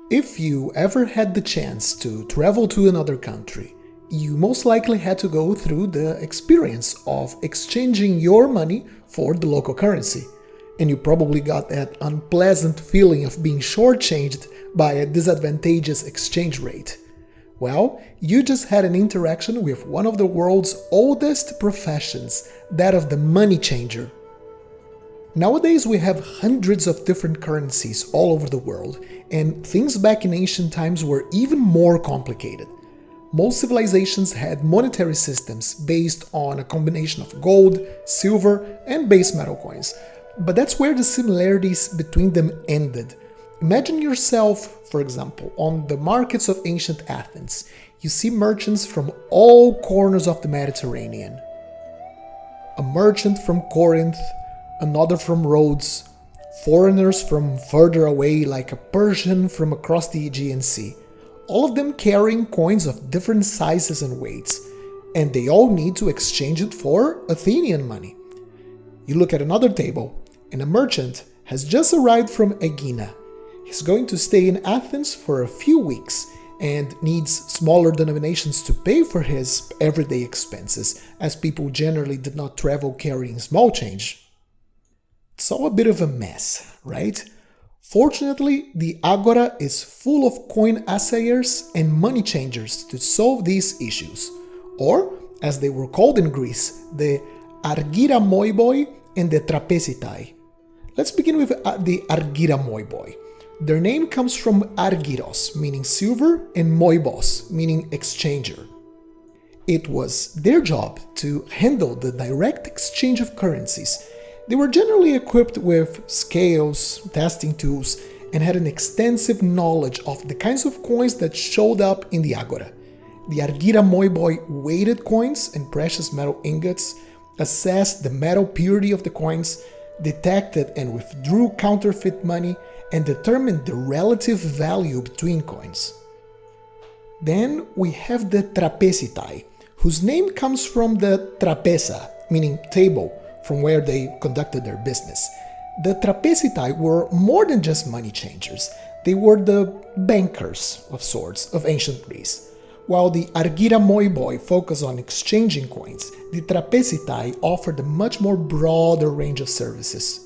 If you ever had the chance to travel to another country, you most likely had to go through the experience of exchanging your money for the local currency. And you probably got that unpleasant feeling of being shortchanged by a disadvantageous exchange rate. Well, you just had an interaction with one of the world's oldest professions, that of the money changer. Nowadays we have hundreds of different currencies all over the world, and things back in ancient times were even more complicated. Most civilizations had monetary systems based on a combination of gold, silver, and base metal coins, but that's where the similarities between them ended. Imagine yourself, for example, on the markets of ancient Athens. You see merchants from all corners of the Mediterranean. A merchant from Corinth, another from Rhodes, foreigners from further away like a Persian from across the Aegean Sea, all of them carrying coins of different sizes and weights, and they all need to exchange it for Athenian money. You look at another table, and a merchant has just arrived from Aegina. He's going to stay in Athens for a few weeks and needs smaller denominations to pay for his everyday expenses, as people generally did not travel carrying small change. It's all a bit of a mess, right? Fortunately, the Agora is full of coin assayers and money changers to solve these issues, or, as they were called in Greece, the Argira Moiboi and the Trapesitai. Let's begin with the Argira Moiboi. Their name comes from Argyros, meaning silver, and Moibos, meaning exchanger. It was their job to handle the direct exchange of currencies. They were generally equipped with scales, testing tools, and had an extensive knowledge of the kinds of coins that showed up in the Agora. The Argira Moiboi weighted coins and precious metal ingots, assessed the metal purity of the coins, detected and withdrew counterfeit money, and determined the relative value between coins. Then we have the Trapesitai, whose name comes from the trapeza, meaning table, from where they conducted their business. The Trapesitai were more than just money changers. They were the bankers of sorts of ancient Greece. While the Argira Moiboi focused on exchanging coins, the Trapesitai offered a much more broader range of services.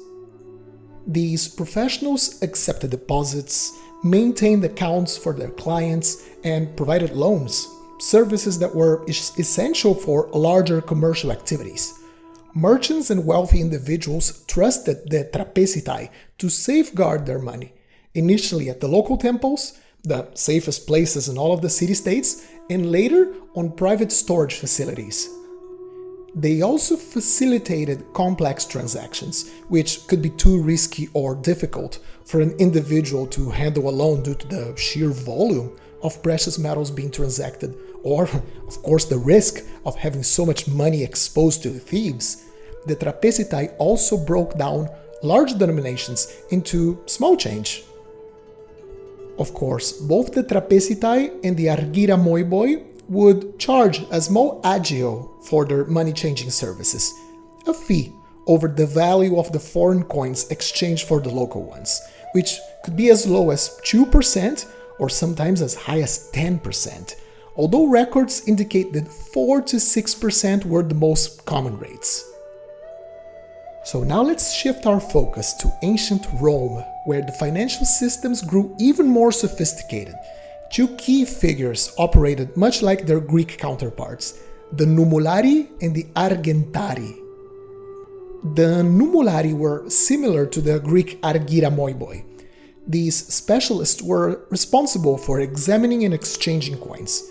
These professionals accepted deposits, maintained accounts for their clients, and provided loans, services that were essential for larger commercial activities. Merchants and wealthy individuals trusted the Trapesitai to safeguard their money, initially at the local temples, the safest places in all of the city-states, and later on private storage facilities. They also facilitated complex transactions, which could be too risky or difficult for an individual to handle alone due to the sheer volume of precious metals being transacted, or, of course, the risk of having so much money exposed to thieves. The Trapesitai also broke down large denominations into small change. Of course, both the Trapesitai and the Argira Moiboi would charge a small agio for their money-changing services, a fee over the value of the foreign coins exchanged for the local ones, which could be as low as 2% or sometimes as high as 10%, although records indicate that 4 to 6% were the most common rates. So now let's shift our focus to ancient Rome, where the financial systems grew even more sophisticated. Two key figures operated much like their Greek counterparts, the Numulari and the Argentari. The Numulari were similar to the Greek Argira Moiboi. These specialists were responsible for examining and exchanging coins.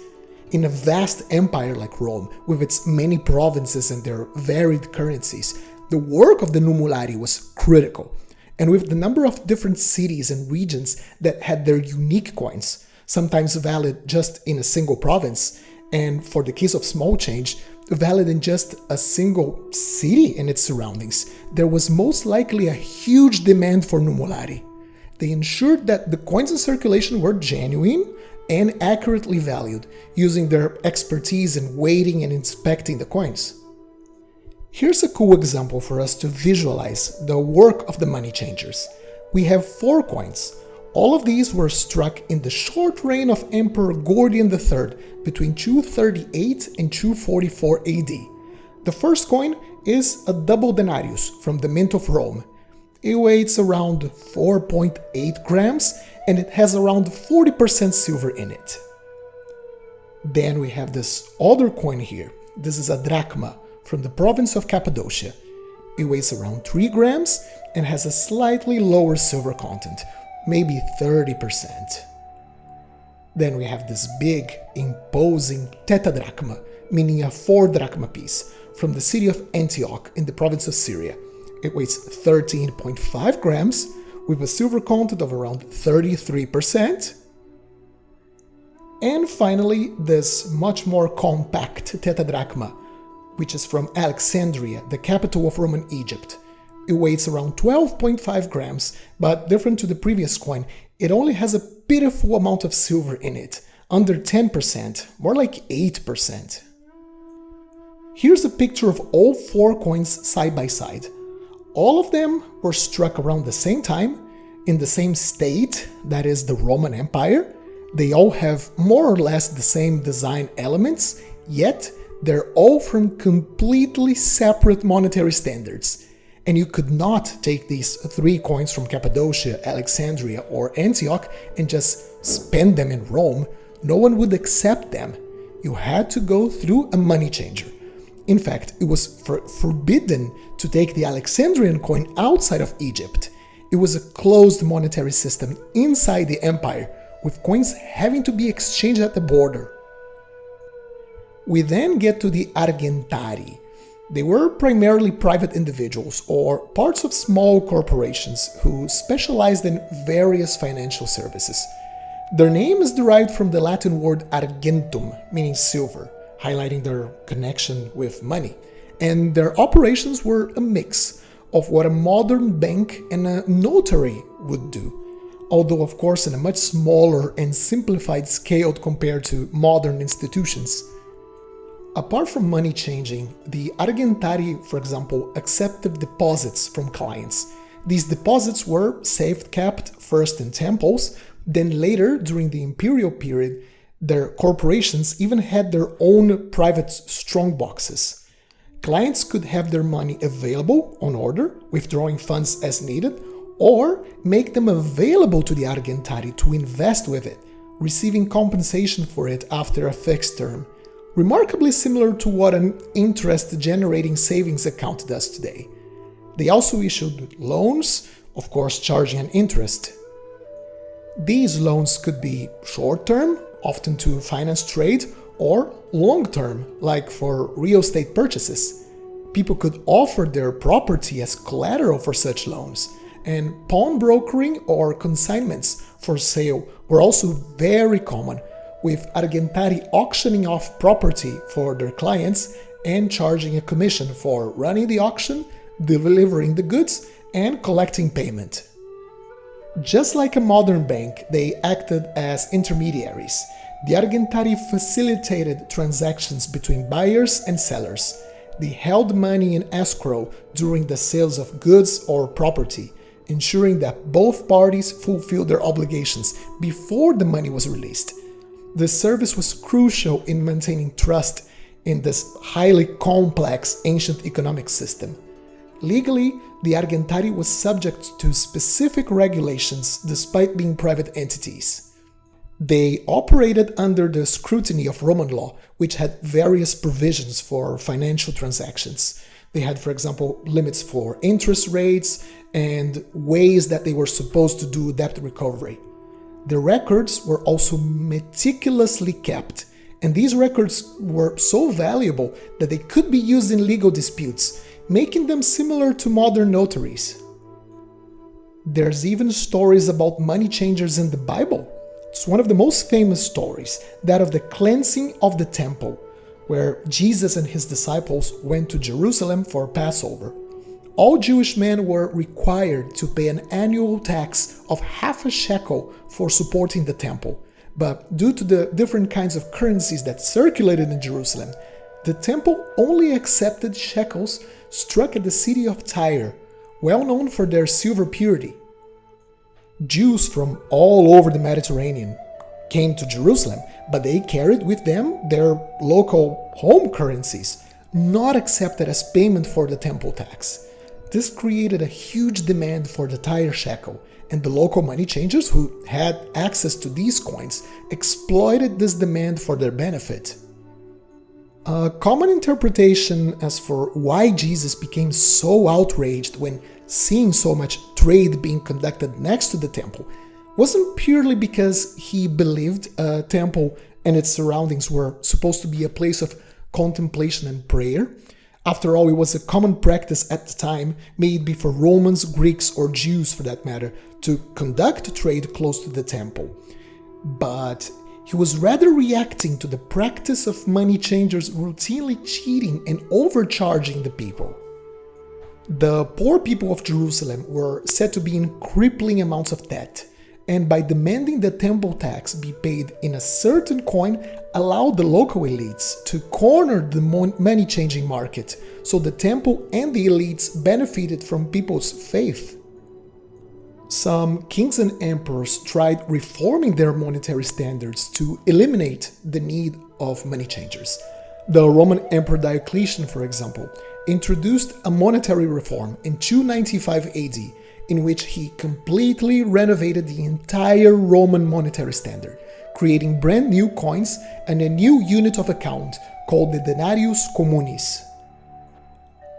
In a vast empire like Rome, with its many provinces and their varied currencies, the work of the Numulari was critical, and with the number of different cities and regions that had their unique coins, sometimes valid just in a single province, and for the case of small change, valid in just a single city and its surroundings, there was most likely a huge demand for Numulari. They ensured that the coins in circulation were genuine and accurately valued, using their expertise in weighting and inspecting the coins. Here's a cool example for us to visualize the work of the money changers. We have 4 coins, All of these were struck in the short reign of Emperor Gordian III between 238 and 244 AD. The first coin is a double denarius from the Mint of Rome. It weighs around 4.8 grams and it has around 40% silver in it. Then we have this other coin here. This is a drachma from the province of Cappadocia. It weighs around 3 grams and has a slightly lower silver content, maybe 30%. Then we have this big, imposing tetradrachma, meaning a 4 drachma piece, from the city of Antioch in the province of Syria. It weighs 13.5 grams with a silver content of around 33%. And finally, this much more compact tetradrachma, which is from Alexandria, the capital of Roman Egypt. It weighs around 12.5 grams, but different to the previous coin, it only has a pitiful amount of silver in it, under 10%, more like 8%. Here's a picture of all 4 coins side by side. All of them were struck around the same time, in the same state, that is the Roman Empire. They all have more or less the same design elements, yet they're all from completely separate monetary standards. And you could not take these 3 coins from Cappadocia, Alexandria, or Antioch and just spend them in Rome. No one would accept them. You had to go through a money changer. In fact, it was forbidden to take the Alexandrian coin outside of Egypt. It was a closed monetary system inside the empire, with coins having to be exchanged at the border. We then get to the Argentari. They were primarily private individuals or parts of small corporations who specialized in various financial services. Their name is derived from the Latin word argentum, meaning silver, highlighting their connection with money. And their operations were a mix of what a modern bank and a notary would do, although of course in a much smaller and simplified scale compared to modern institutions. Apart from money changing, the Argentari, for example, accepted deposits from clients. These deposits were safe-kept first in temples, then later, during the imperial period, their corporations even had their own private strongboxes. Clients could have their money available on order, withdrawing funds as needed, or make them available to the Argentari to invest with it, receiving compensation for it after a fixed term. Remarkably similar to what an interest-generating savings account does today. They also issued loans, of course charging an interest. These loans could be short-term, often to finance trade, or long-term, like for real estate purchases. People could offer their property as collateral for such loans, and pawnbrokering or consignments for sale were also very common, with Argentari auctioning off property for their clients and charging a commission for running the auction, delivering the goods, and collecting payment. Just like a modern bank, they acted as intermediaries. The Argentari facilitated transactions between buyers and sellers. They held money in escrow during the sales of goods or property, ensuring that both parties fulfilled their obligations before the money was released. This service was crucial in maintaining trust in this highly complex ancient economic system. Legally, the Argentari was subject to specific regulations despite being private entities. They operated under the scrutiny of Roman law, which had various provisions for financial transactions. They had, for example, limits for interest rates and ways that they were supposed to do debt recovery. The records were also meticulously kept, and these records were so valuable that they could be used in legal disputes, making them similar to modern notaries. There's even stories about money changers in the Bible. It's one of the most famous stories, that of the cleansing of the temple, where Jesus and his disciples went to Jerusalem for Passover. All Jewish men were required to pay an annual tax of half a shekel for supporting the temple. But due to the different kinds of currencies that circulated in Jerusalem, the temple only accepted shekels struck at the city of Tyre, well known for their silver purity. Jews from all over the Mediterranean came to Jerusalem, but they carried with them their local home currencies, not accepted as payment for the temple tax. This created a huge demand for the tire shekel, and the local money changers who had access to these coins exploited this demand for their benefit. A common interpretation as for why Jesus became so outraged when seeing so much trade being conducted next to the temple wasn't purely because he believed a temple and its surroundings were supposed to be a place of contemplation and prayer. After all, it was a common practice at the time, may it be for Romans, Greeks, or Jews for that matter, to conduct trade close to the temple. But he was rather reacting to the practice of money changers routinely cheating and overcharging the people. The poor people of Jerusalem were said to be in crippling amounts of debt, and by demanding the temple tax be paid in a certain coin allowed the local elites to corner the money-changing market, so the temple and the elites benefited from people's faith. Some kings and emperors tried reforming their monetary standards to eliminate the need of money changers. The Roman Emperor Diocletian, for example, introduced a monetary reform in 295 AD, in which he completely renovated the entire Roman monetary standard, creating brand new coins and a new unit of account called the denarius communis.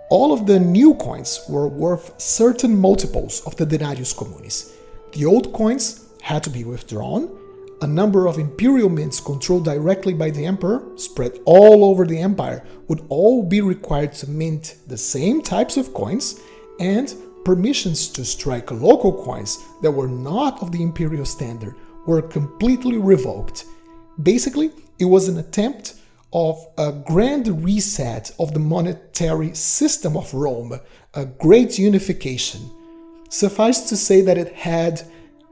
All of the new coins were worth certain multiples of the denarius communis. The old coins had to be withdrawn. A number of imperial mints controlled directly by the emperor, spread all over the empire, would all be required to mint the same types of coins, and permissions to strike local coins that were not of the imperial standard were completely revoked. Basically, it was an attempt of a grand reset of the monetary system of Rome, a great unification. Suffice to say that it had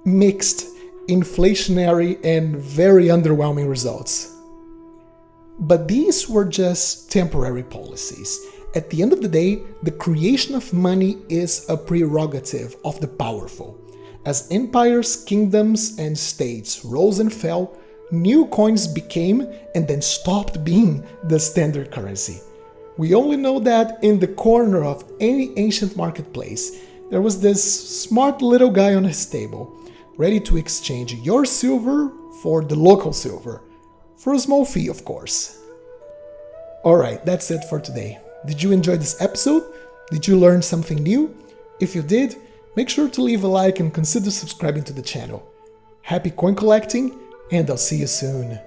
mixed, inflationary, and very underwhelming results. But these were just temporary policies. At the end of the day, the creation of money is a prerogative of the powerful. As empires, kingdoms, and states rose and fell, new coins became and then stopped being the standard currency. We only know that in the corner of any ancient marketplace, there was this smart little guy on his table, ready to exchange your silver for the local silver, for a small fee, of course. Alright, that's it for today. Did you enjoy this episode? Did you learn something new? If you did, make sure to leave a like and consider subscribing to the channel. Happy coin collecting, and I'll see you soon.